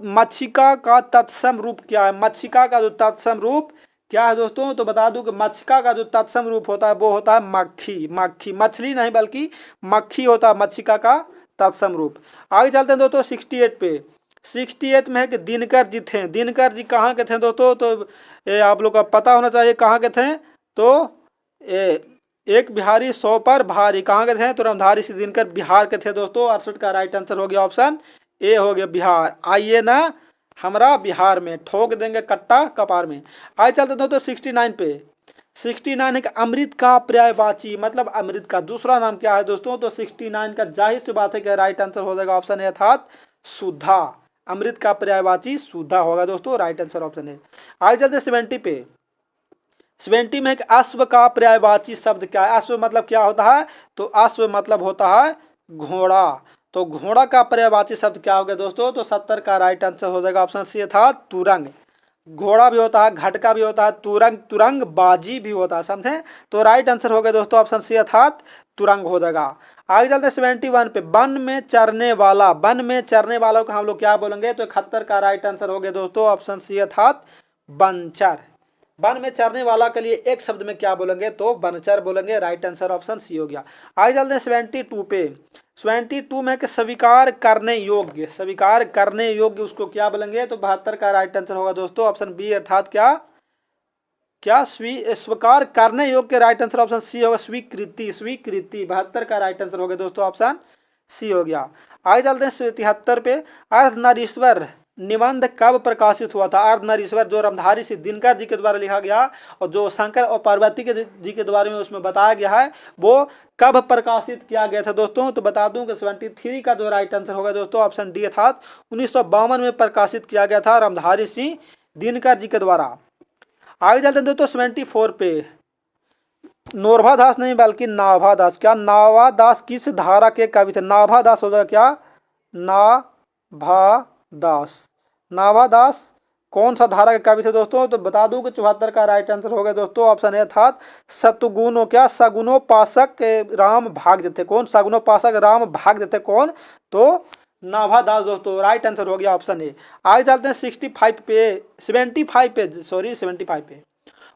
मच्छिका का तत्सम रूप क्या है। मच्छिका का जो तत्सम रूप क्या है दोस्तों। तो बता दूं कि मच्छिका का जो तत्सम रूप होता है वो होता है मक्खी मछली नहीं बल्कि मक्खी होता है मच्छिका का तत्सम रूप। आगे चलते हैं दोस्तों 68 पे 68 में है कि दिनकर जी थे। दिनकर जी कहाँ के थे दोस्तों। तो ये आप लोग का पता होना चाहिए कहाँ के थे। तो एक बिहारी 100 पर भारी कहाँ के थे। तो रामधारी सिंह दिनकर बिहार के थे दोस्तों। 68 का राइट आंसर हो गया ऑप्शन ए हो गया बिहार। आइए ना हमरा बिहार में ठोक देंगे कट्टा कपार में। आगे चलते दोस्तों 69 पे 69 है कि अमृत का पर्यायवाची मतलब अमृत का दूसरा नाम क्या है दोस्तों। तो 69 का जाहिर सी बात है कि राइट आंसर हो जाएगा ऑप्शन ए अर्थात सुधा। अमृत का पर्यायवाची सुधा होगा दोस्तों। राइट आंसर ऑप्शन है। आगे चलते 70 पे 70 में एक अश्व का पर्यायवाची शब्द क्या है। अश्व मतलब क्या होता है। तो अश्व मतलब होता है घोड़ा। तो घोड़ा का पर्यायवाची शब्द क्या हो गया दोस्तों? तो 70 का राइट आंसर हो जाएगा ऑप्शन सी था तुरंग। घोड़ा भी होता है, घटका भी होता है, तुरंग तुरंग बाजी भी होता है, समझे? तो राइट आंसर हो गया दोस्तों ऑप्शन सी अर्थात तुरंग हो जाएगा। आगे चलते 71 पे, वन में चरने वाला। वन में चरने वालों को हम लोग क्या बोलेंगे? तो 71 का राइट आंसर हो गया दोस्तों ऑप्शन सी अर्थात बनचर। वन में चरने वाला के लिए एक शब्द में क्या बोलेंगे? तो बनचर बोलेंगे। राइट आंसर ऑप्शन सी हो गया। आगे चलते हैं 72 पे। 72 में कि स्वीकार करने योग्य, स्वीकार करने योग्य उसको क्या बोलेंगे? तो 72 का राइट आंसर होगा दोस्तों ऑप्शन बी अर्थात क्या क्या स्वीकार करने योग्य। राइट आंसर ऑप्शन सी होगा स्वीकृति। स्वीकृति 72 का राइट आंसर हो गया दोस्तों ऑप्शन सी हो गया। आगे चलते हैं 73 पे। अर्धनारीश्वर निबंध कब प्रकाशित हुआ था? अर्धनारीश्वर जो रामधारी सिंह दिनकर जी के द्वारा लिखा गया और जो शंकर और पार्वती के जी के द्वारा में उसमें बताया गया है, वो कब प्रकाशित किया गया था दोस्तों? तो बता दूं कि 73 का जो राइट आंसर होगा दोस्तों ऑप्शन डी अर्थात 1952 में प्रकाशित किया गया था रामधारी सिंह दिनकर जी के द्वारा। आगे चलते हैं दोस्तों 74 पे। नोरभादास नहीं बल्कि नाभादास। क्या नाभादास किस धारा के कवि थे? नाभादास होगा क्या? नाभादास। नाभादास कौन सा धारा के कवि थे दोस्तों? तो बता दूं कि 74 का राइट आंसर हो गया दोस्तों ऑप्शन ए अर्थात सतगुणों क्या सगुणोपासक राम भाग थे। कौन? सगुणोपासक राम भाग थे। कौन? तो नाभादास दोस्तों। राइट आंसर हो गया ऑप्शन ए। आगे चलते हैं 65 पे 75 पे सॉरी 75 पे।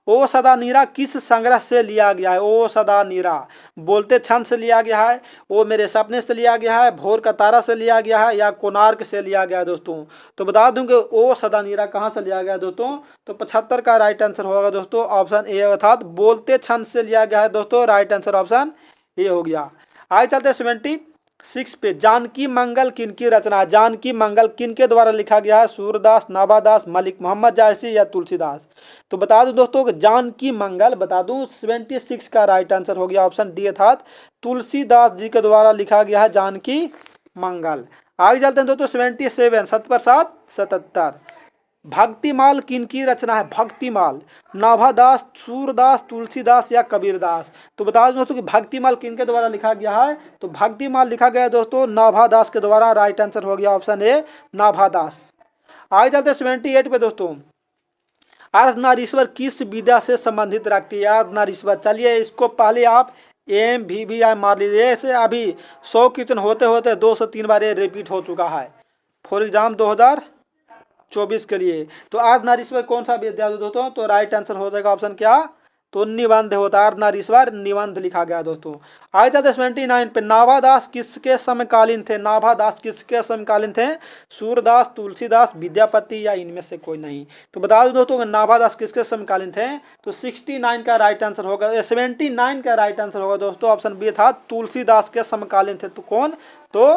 ओ सदा नीरा किस संग्रह से लिया गया है? ओ सदा नीरा बोलते छंद से लिया गया है, ओ मेरे सपने से लिया गया है, भोर का तारा से लिया गया है, या कोणार्क से लिया गया है दोस्तों? तो बता दूं कि ओ सदा नीरा कहाँ से लिया गया है दोस्तों? तो 75 का राइट आंसर होगा दोस्तों ऑप्शन ए अर्थात बोलते छंद से लिया गया है दोस्तों। राइट आंसर ऑप्शन ए हो गया। आगे चलते 76 पे। जानकी मंगल किनकी रचना है? जानकी मंगल किनके द्वारा लिखा गया है? सूरदास, नाभादास, मलिक मोहम्मद जायसी या तुलसीदास? तो बता दूं दोस्तों कि जानकी मंगल बता दूं 76 का राइट आंसर हो गया ऑप्शन डी अर्थात तुलसीदास जी के द्वारा लिखा गया है जानकी मंगल। आगे चलते हैं दोस्तों 77 7 पर 7 77। भक्तिमाल किनकी रचना है? भक्तिमाल नाभादास, सूरदास, तुलसीदास या कबीरदास? तो बता दूं दोस्तों कि भक्तिमाल किनके द्वारा लिखा गया है? तो भक्तिमाल लिखा गया है दोस्तों नाभादास के द्वारा। राइट आंसर हो गया ऑप्शन ए नाभादास। आगे चलते हैं 78 पे दोस्तों। अर्धनारीश्वर किस विद्या से संबंधित रखती है? अर्धनारीश्वर, चलिए इसको पहले आप MVVI मार लीजिए। ऐसे अभी 100 कीर्तन होते होते 2 से 3 बार ये रिपीट हो चुका है फॉर एग्जाम 2024 के लिए। तो अर्धनारीश्वर कौन सा विद्या दोस्तों? तो राइट आंसर हो जाएगा ऑप्शन क्या? तो निबंध होता है। अर्धनारीश्वर निबंध लिखा गया दोस्तों। आगे चलते 79 पे। नाभादास किसके समकालीन थे? नाभादास किसके समकालीन थे? सूरदास, तुलसीदास, विद्यापति या इनमें से कोई नहीं? तो बता दूं दोस्तों कि नाभादास किसके समकालीन थे? तो 69 का राइट आंसर होगा 79 का राइट आंसर होगा दोस्तों ऑप्शन बी था तुलसीदास के समकालीन थे। तो कौन? तो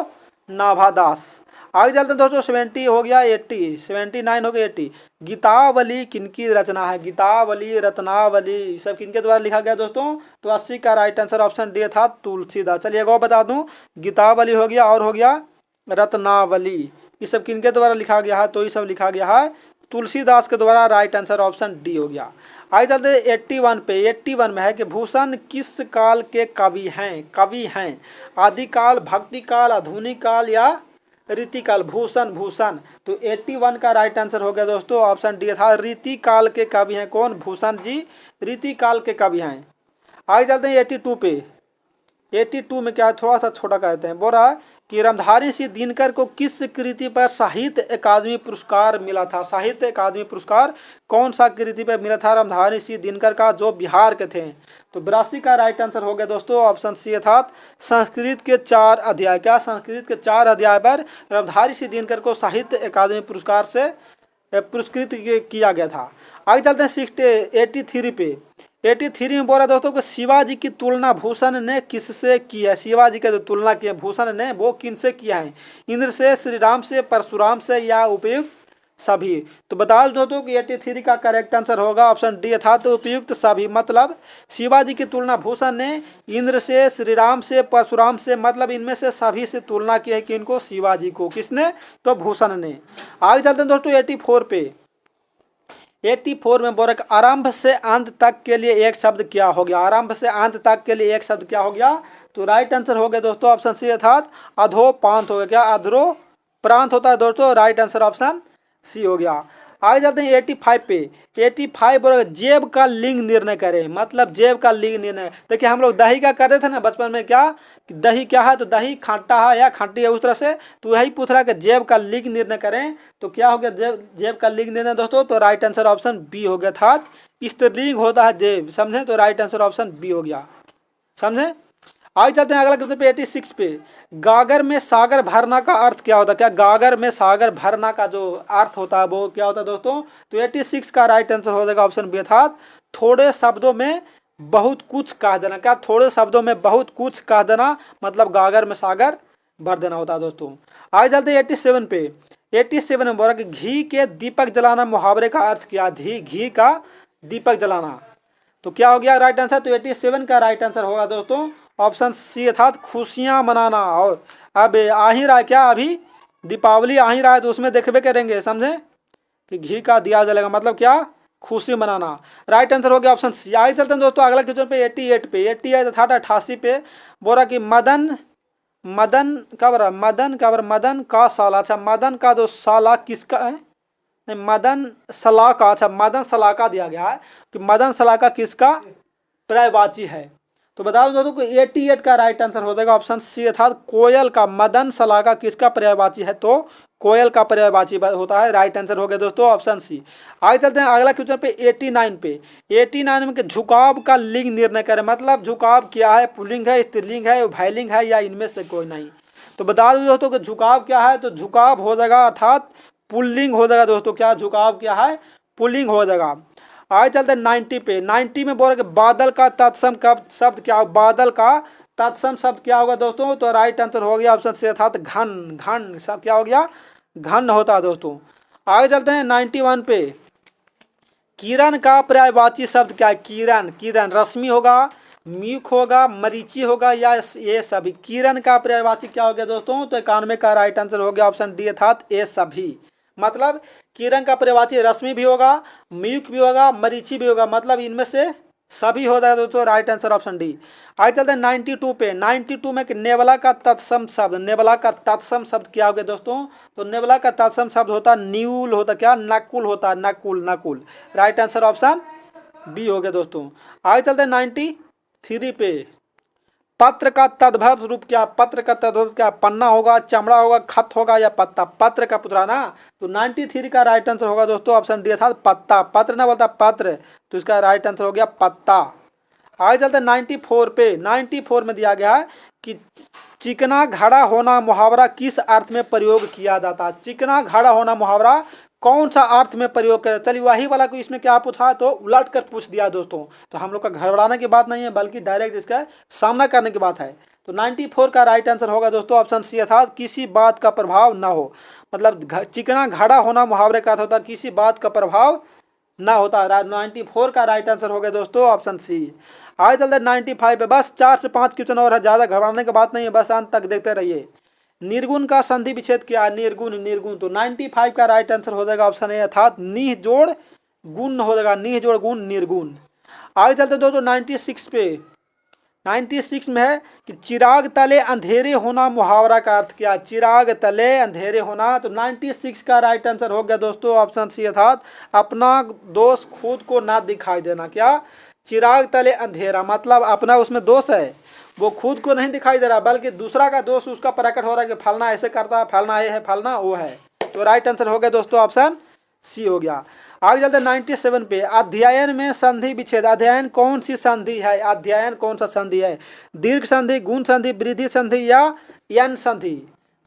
नाभादास। आगे चलते हैं दोस्तों 70 हो गया 80 79 हो गया 80। गीतावली किनकी रचना है? गीतावली, रत्नावली सब किनके द्वारा लिखा गया दोस्तों? तो 80 का राइट आंसर ऑप्शन डी था तुलसीदास। चलिए एक और बता दूं, गीतावली हो गया और हो गया रत्नावली, ये सब किनके द्वारा लिखा गया है? तो ये सब लिखा गया है तुलसीदास के द्वारा। राइट आंसर ऑप्शन डी हो गया। आगे चलते 81 पे। 81 में है कि भूषण किस काल के कवि हैं? कवि हैं आदिकाल, भक्तिकाल, आधुनिक काल या रीतिकाल? भूषण भूषण। तो 81 का राइट आंसर हो गया दोस्तों ऑप्शन डी था रीतिकाल के कवि हैं। कौन? भूषण जी रीतिकाल के कवि हैं। आगे चलते हैं 82 पे। 82 में क्या थोड़ा सा छोटा कहते हैं, बोल रहा है कि रामधारी सिंह दिनकर को किस कृति पर साहित्य अकादमी पुरस्कार मिला था? साहित्य अकादमी पुरस्कार कौन सा कृति पर मिला था रामधारी सिंह दिनकर का जो बिहार के थे? तो 82 का राइट आंसर हो गया दोस्तों ऑप्शन सी अर्थात संस्कृत के 4 अध्याय। क्या? संस्कृत के 4 अध्याय पर रामधारी सिंह दिनकर को साहित्य अकादमी पुरस्कार से पुरस्कृत किया गया था। आगे चलते हैं 83 पे। 83 में बोल रहा दोस्तों कि शिवाजी की तुलना भूषण ने किससे की है? शिवाजी का जो तुलना की है भूषण ने वो किनसे किया है? इंद्र से, श्री राम से, परशुराम से या उपयुक्त सभी? तो बता दो दोस्तों कि 83 का करेक्ट आंसर होगा ऑप्शन डी था तो उपयुक्त सभी। मतलब शिवाजी की तुलना भूषण ने इंद्र से, श्री राम से, परशुराम से, मतलब इनमें से सभी से तुलना की है कि इनको शिवाजी को। किसने? तो भूषण ने। आगे चलते हैं दोस्तों 84 पे। 84 में बोल रहा आरंभ से अंत तक के लिए एक शब्द क्या हो गया? आरंभ से अंत तक के लिए एक शब्द क्या हो गया? तो राइट आंसर हो गया दोस्तों ऑप्शन सी अर्थात अधोपांत हो गया। क्या अधोप्रांत होता है दोस्तों, राइट आंसर ऑप्शन सी हो गया। आगे चलते हैं 85 पे। 85 बोला जेब का लिंग निर्णय करें, मतलब जेब का लिंग निर्णय। देखिए हम लोग दही का करते थे ना बचपन में, क्या कि दही क्या है, तो दही खट्टा है या खट्टी है उस तरह से, तो वही पूछ रहा है कि जेब का लिंग निर्णय करें। तो क्या हो गया जेब का लिंग निर्णय दोस्तों, तो राइट आंसर ऑप्शन बी हो गया था। स्त्रीलिंग होता है जेब, समझे, तो राइट आंसर ऑप्शन बी हो गया, समझे। आगे चलते हैं अगला क्वेश्चन पे 86 पे। गागर में सागर भरना का अर्थ क्या होता है? क्या गागर में सागर भरना का जो अर्थ होता है वो क्या होता है दोस्तों, तो 86 का राइट आंसर हो जाएगा ऑप्शन बी अर्थात थोड़े शब्दों में बहुत कुछ कह देना। क्या थोड़े शब्दों में बहुत कुछ कह देना, मतलब गागर में सागर भर देना होता है दोस्तों। आगे चलते हैं 87 पे। 87 में बोला कि घी के दीपक जलाना मुहावरे का अर्थ क्या? घी का दीपक जलाना, तो क्या हो गया राइट आंसर, तो 87 का राइट आंसर होगा दोस्तों ऑप्शन सी अर्थात खुशियां मनाना। और अब आ ही रहा है क्या, अभी दीपावली आ ही रहा है तो उसमें देखबे करेंगे, समझे, कि घी का दिया जलेगा, मतलब क्या खुशी मनाना। राइट आंसर हो गया ऑप्शन सी। आगे चलते हैं दोस्तों अगला क्वेश्चन पे 88 पे। 88 अर्थात 88 पे बोला कि मदन मदन का साला, अच्छा मदन का जो साला किसका है, नहीं मदन सलाका, अच्छा मदन सलाका दिया गया है कि मदन सलाका किसका पर्यायवाची है। तो बता दो दोस्तों को 88 का राइट आंसर हो जाएगा ऑप्शन सी अर्थात कोयल का। मदन सलाका किसका पर्यायवाची है, तो कोयल का पर्यायवाची होता है, राइट आंसर हो गया दोस्तों ऑप्शन सी। आगे चलते हैं अगला क्वेश्चन पे 89 पे। 89 में झुकाव का लिंग निर्णय करें, मतलब झुकाव क्या है, पुल्लिंग है, स्त्रीलिंग है, उभयलिंग है या इनमें से कोई नहीं। तो बता दो दोस्तों कि झुकाव क्या है, तो झुकाव हो जाएगा अर्थात पुल्लिंग हो जाएगा दोस्तों। क्या झुकाव क्या है, पुल्लिंग हो जाएगा। आगे चलते हैं 90 पे। 90 में बोल रहे कि बादल का तत्सम शब्द क्या, बादल का तत्सम शब्द क्या होगा दोस्तों, तो राइट आंसर हो गया ऑप्शन सी अर्थात घन सब क्या हो गया, घन होता है दोस्तों। आगे चलते हैं 91 पे। किरण का पर्यायवाची शब्द क्या है? किरण रश्मि होगा, म्यूक होगा, मरीची होगा या ये सभी। किरण का पर्यायवाची क्या हो गया दोस्तों, तो 91 का राइट आंसर हो गया ऑप्शन डी अर्थात ये सभी। मतलब किरण का पर्यायवाची रश्मि भी होगा, म्यूक भी होगा, मरीची भी होगा, मतलब इनमें से सभी हो जाएगा दोस्तों, राइट आंसर ऑप्शन डी। आगे चलते हैं 92 पे। 92 में नेवला का तत्सम शब्द, नेवला का तत्सम शब्द क्या हो गया दोस्तों, तो नेवला का तत्सम शब्द होता है न्यूल, होता क्या नकुल होता है, Nakul. Right answer option B हो गया दोस्तों। आगे चलते हैं 93 पे। पत्र का तद्भव रूप क्या, पत्र का तद्भव क्या, पन्ना होगा, चमड़ा होगा, खत होगा या पत्ता। पत्र का पुत्रा ना, तो 93 का राइट आंसर होगा दोस्तों ऑप्शन डी अर्थात पत्ता। पत्र ना बोलता पत्र, तो इसका राइट आंसर हो गया पत्ता। आगे चलते हैं 94 पे। 94 में दिया गया है कि चिकना घड़ा होना मुहावरा किस अर्थ में प्रयोग किया जाता है। चिकना घड़ा होना मुहावरा कौन सा अर्थ में प्रयोग करें, चलिए वही वाला को इसमें क्या पूछा तो उलट कर पूछ दिया दोस्तों। तो हम लोग का घबराने की बात नहीं है, बल्कि डायरेक्ट इसका सामना करने की बात है। तो 94 का राइट आंसर होगा दोस्तों ऑप्शन सी अर्थात किसी बात का प्रभाव ना हो। मतलब चिकना घड़ा होना मुहावरे का अर्थ होता है किसी बात का प्रभाव ना होता है। 94 का राइट आंसर हो गया दोस्तों ऑप्शन सी। आगे चलते 95 पे। बस 4 से 5 क्वेश्चन और है, ज़्यादा घबराने की बात नहीं है, बस अंत तक देखते रहिए। निर्गुण का संधि विच्छेद क्या है, निर्गुण। तो 95 का राइट आंसर हो जाएगा ऑप्शन ए अर्थात निह जोड़ गुण हो जाएगा, निह जोड़ गुण निर्गुण। आगे चलते दोस्तों 96 पे। 96 में है कि चिराग तले अंधेरे होना मुहावरा का अर्थ क्या, चिराग तले अंधेरे होना। तो 96 का राइट आंसर हो गया दोस्तों ऑप्शन सी अर्थात अपना दोष खुद को ना दिखाई देना। क्या चिराग तले अंधेरा, मतलब अपना उसमें दोष है, वो खुद को नहीं दिखाई दे रहा, बल्कि दूसरा का दोष उसका प्रकट हो रहा है कि फलना ऐसे करता है, फलना ये है, फलना वो है। तो राइट आंसर हो गया दोस्तों ऑप्शन सी हो गया। आगे चलते 97 पे। अध्ययन में संधि विच्छेद, अध्ययन कौन सी संधि है, अध्ययन कौन सा संधि है, दीर्घ संधि, गुण संधि, वृद्धि संधि या यन संधि।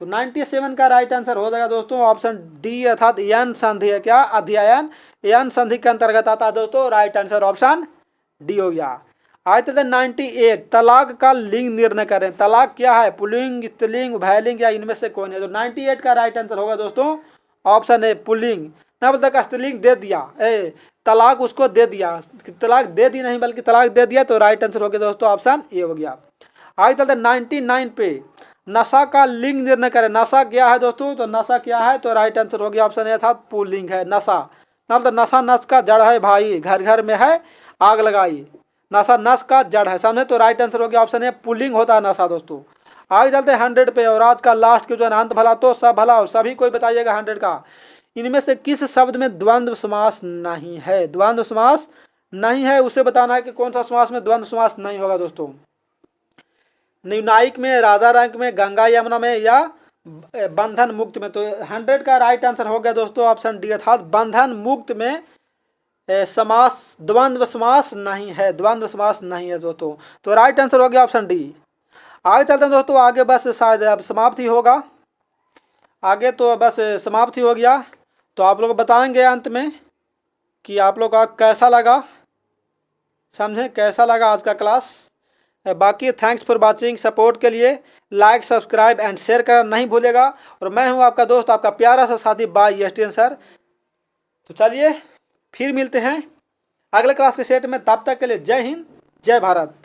तो 97 का राइट आंसर हो जाएगा दोस्तों ऑप्शन डी अर्थात यन संधि है। क्या अध्ययन यन संधि के अंतर्गत आता है दोस्तों, राइट आंसर ऑप्शन डी हो गया। आगे चलते 98 तलाक का लिंग निर्णय करें। तलाक क्या है, पुल्लिंग, स्त्रीलिंग, उभयलिंग या इनमें से कौन है। तो 98 का राइट आंसर होगा दोस्तों ऑप्शन ए पुल्लिंग। ना बोलता का स्त्रीलिंग दे दिया, तलाक उसको दे दिया, तलाक दे दी नहीं बल्कि तलाक दे दिया, तो राइट आंसर हो गया दोस्तों ऑप्शन ए हो गया। आगे चलते 99 पे। नशा का लिंग निर्णय करें। नशा क्या है दोस्तों, तो नशा क्या है, तो राइट आंसर हो गया ऑप्शन ए अर्थात पुल्लिंग है नशा। मतलब नशा नश का जड़ है भाई, घर घर में है आग लगाई। नशा नस का जड़ है, समझे। तो राइट आंसर हो गया ऑप्शन है पुलिंग होता है नशा दोस्तों। आगे चलते हैं 100 पे, और आज का लास्ट के जो है अंत भला तो सब भला, और सभी कोई बताइएगा 100 का। इनमें से किस शब्द में द्वंद्व समास नहीं है? द्वंद्व समास नहीं है, उसे बताना है कि कौन सा समास में द्वंद्व समास नहीं होगा दोस्तों। न्यूनायिक में, राधा रंक में, गंगा यमुना में, या बंधन मुक्त में? तो 100 का राइट आंसर हो गया दोस्तों ऑप्शन डी, अर्थात बंधन मुक्त में समास द्वंद्व समास नहीं है, द्वंद्व समास नहीं है दोस्तों। तो राइट आंसर हो गया ऑप्शन डी। आगे चलते हैं दोस्तों, आगे बस शायद अब समाप्ति होगा, आगे तो बस समाप्ति हो गया। तो आप लोग बताएंगे अंत में कि आप लोग का कैसा लगा, समझे, कैसा लगा आज का क्लास। बाकी थैंक्स फॉर वाचिंग, सपोर्ट के लिए लाइक सब्सक्राइब एंड शेयर करना नहीं भूलेगा। और मैं हूं आपका दोस्त, आपका प्यारा सा साथी बाय एसटीएन सर। तो चलिए फिर मिलते हैं अगले क्लास के सेट में, तब तक के लिए जय हिंद जय भारत।